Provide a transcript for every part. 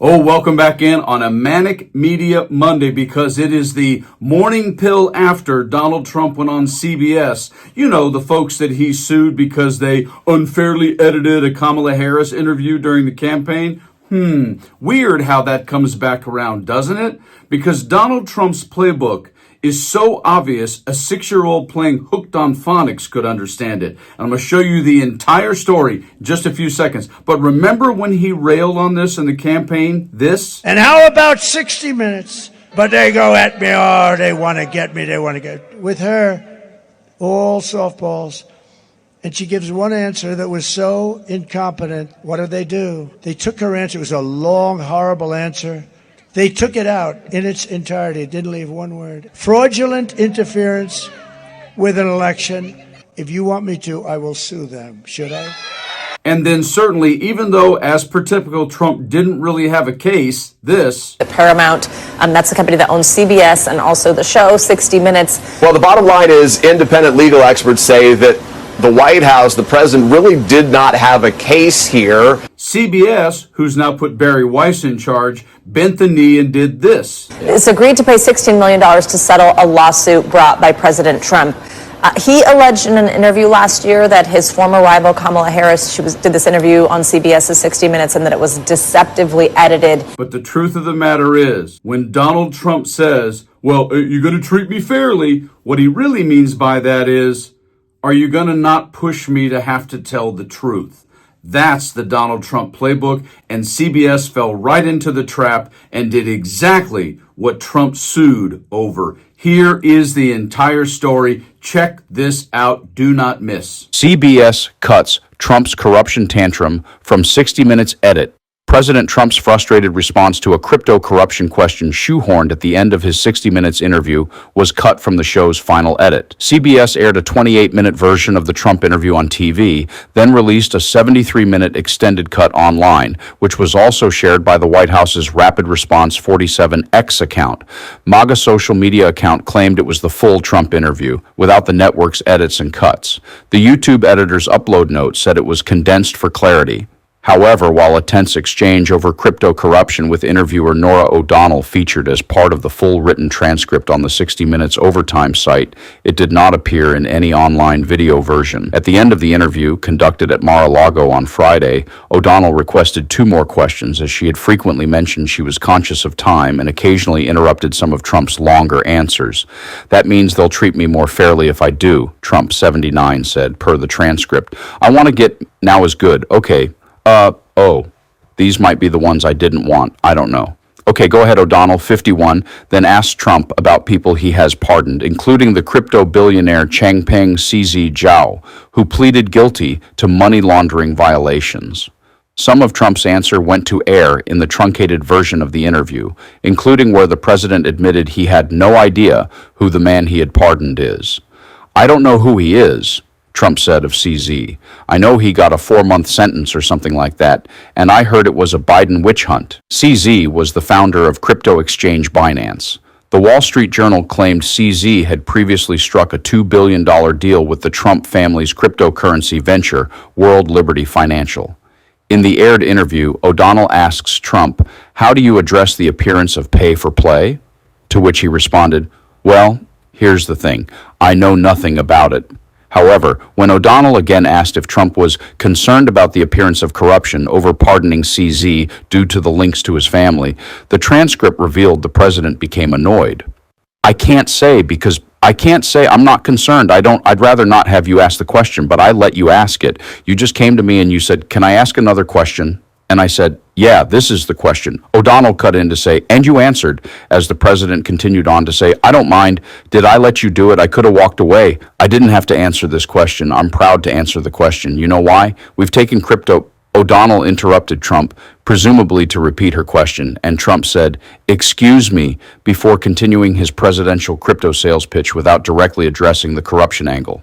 Oh, welcome back in on a Manic Media Monday because it is the morning pill after Donald Trump went on CBS. You know, the folks that he sued because they unfairly edited a Kamala Harris interview during the campaign. Weird how that comes back around, doesn't it? Because Donald Trump's playbook is so obvious a 6-year-old playing hooked on phonics could understand it. And I'm going to show you the entire story in just a few seconds. But remember when he railed on this in the campaign? And how about 60 Minutes? But they go at me, oh, they want to get me, they want to get... With her, all softballs. And she gives one answer that was so incompetent. What did they do? They took her answer. It was a long, horrible answer. They took it out in its entirety. It didn't leave one word. Fraudulent interference with an election. If you want me to, I will sue them. Should I? And then certainly, even though, as per typical, Trump didn't really have a case, this... Paramount, that's the company that owns CBS and also the show 60 Minutes. Well, the bottom line is independent legal experts say that the White House, the president, really did not have a case here. CBS, who's now put Barry Weiss in charge, bent the knee and did this. It's agreed to pay $16 million to settle a lawsuit brought by President Trump. He alleged in an interview last year that his former rival Kamala Harris, did this interview on CBS's 60 Minutes and that it was deceptively edited. But the truth of the matter is, when Donald Trump says, well, you're going to treat me fairly, what he really means by that is, are you going to not push me to have to tell the truth? That's the Donald Trump playbook, and CBS fell right into the trap and did exactly what Trump sued over. Here is the entire story. Check this out. Do not miss. CBS cuts Trump's corruption tantrum from 60 Minutes edit. President Trump's frustrated response to a crypto corruption question shoehorned at the end of his 60 Minutes interview was cut from the show's final edit. CBS aired a 28-minute version of the Trump interview on TV, then released a 73-minute extended cut online, which was also shared by the White House's Rapid Response 47X account. MAGA social media account claimed it was the full Trump interview, without the network's edits and cuts. The YouTube editor's upload note said it was condensed for clarity. However, while a tense exchange over crypto corruption with interviewer Norah O'Donnell featured as part of the full written transcript on the 60 Minutes Overtime site, it did not appear in any online video version. At the end of the interview, conducted at Mar-a-Lago on Friday, O'Donnell requested 2 more questions, as she had frequently mentioned she was conscious of time and occasionally interrupted some of Trump's longer answers. That means they'll treat me more fairly if I do, Trump 79 said, per the transcript. I want to get, now is good, okay. These might be the ones I didn't want. I don't know. Okay, go ahead, O'Donnell, 51, then asked Trump about people he has pardoned, including the crypto billionaire Changpeng CZ Zhao, who pleaded guilty to money laundering violations. Some of Trump's answer went to air in the truncated version of the interview, including where the president admitted he had no idea who the man he had pardoned is. I don't know who he is, Trump said of CZ. I know he got a 4-month sentence or something like that, and I heard it was a Biden witch hunt. CZ was the founder of crypto exchange Binance. The Wall Street Journal claimed CZ had previously struck a $2 billion deal with the Trump family's cryptocurrency venture, World Liberty Financial. In the aired interview, O'Donnell asks Trump, "How do you address the appearance of pay for play?" To which he responded, "Well, here's the thing. I know nothing about it." However, when O'Donnell again asked if Trump was concerned about the appearance of corruption over pardoning CZ due to the links to his family, the transcript revealed the president became annoyed. I can't say I'm not concerned. I'd rather not have you ask the question, but I let you ask it. You just came to me and you said, "Can I ask another question?" And I said, "Yeah, this is the question." O'Donnell cut in to say, "And you answered," as the president continued on to say, "I don't mind. Did I let you do it? I could have walked away. I didn't have to answer this question. I'm proud to answer the question. You know why? We've taken crypto." O'Donnell interrupted Trump, presumably to repeat her question, and Trump said, "Excuse me," before continuing his presidential crypto sales pitch without directly addressing the corruption angle.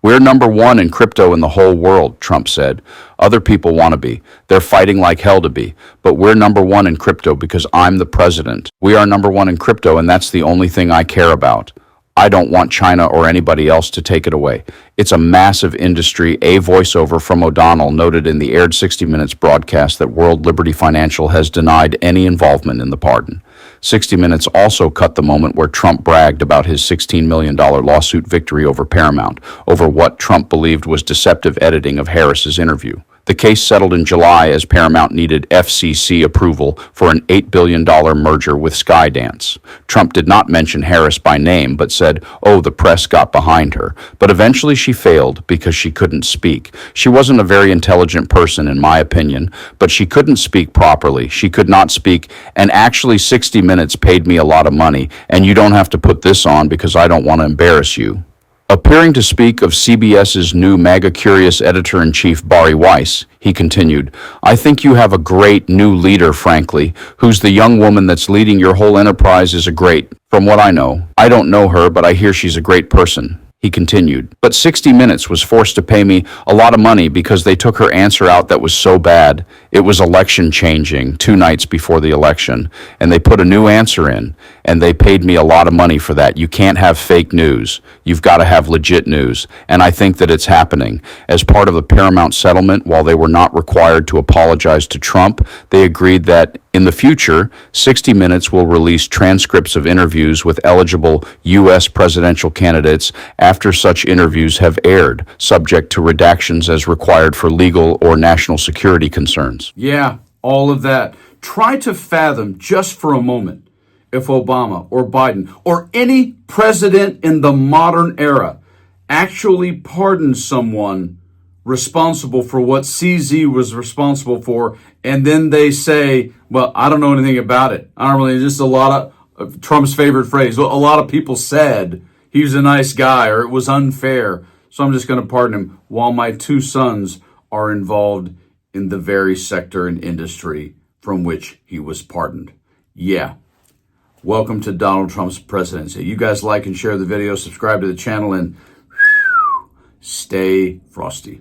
"We're number 1 in crypto in the whole world," Trump said. "Other people want to be. They're fighting like hell to be. But we're number 1 in crypto because I'm the president. We are number 1 in crypto, and that's the only thing I care about." I don't want China or anybody else to take it away. It's a massive industry. A voiceover from O'Donnell noted in the aired 60 Minutes broadcast that World Liberty Financial has denied any involvement in the pardon. 60 Minutes also cut the moment where Trump bragged about his $16 million lawsuit victory over Paramount, over what Trump believed was deceptive editing of Harris's interview. The case settled in July as Paramount needed FCC approval for an $8 billion merger with Skydance. Trump did not mention Harris by name, but said, "Oh, the press got behind her." But eventually she failed because she couldn't speak. She wasn't a very intelligent person, in my opinion, but she couldn't speak properly. She could not speak, and actually 60 Minutes paid me a lot of money, and you don't have to put this on because I don't want to embarrass you. Appearing to speak of CBS's new MAGA-curious editor-in-chief, Bari Weiss, he continued, "I think you have a great new leader, frankly, who's the young woman that's leading your whole enterprise is a great, from what I know. I don't know her, but I hear she's a great person." He continued, "But 60 Minutes was forced to pay me a lot of money because they took her answer out that was so bad. It was election changing 2 nights before the election, and they put a new answer in, and they paid me a lot of money for that. You can't have fake news. You've got to have legit news, and I think that it's happening. As part of the Paramount settlement, while they were not required to apologize to Trump, they agreed that in the future, 60 Minutes will release transcripts of interviews with eligible U.S. presidential candidates after such interviews have aired, subject to redactions as required for legal or national security concerns." Yeah, all of that. Try to fathom just for a moment if Obama or Biden or any president in the modern era actually pardoned someone responsible for what CZ was responsible for, and then they say, "Well, I don't know anything about it. I don't really," just a lot of Trump's favorite phrase. Well, a lot of people said he was a nice guy or it was unfair, so I'm just going to pardon him while my 2 sons are involved in the very sector and industry from which he was pardoned. Yeah. Welcome to Donald Trump's presidency. You guys like and share the video, subscribe to the channel, and stay frosty.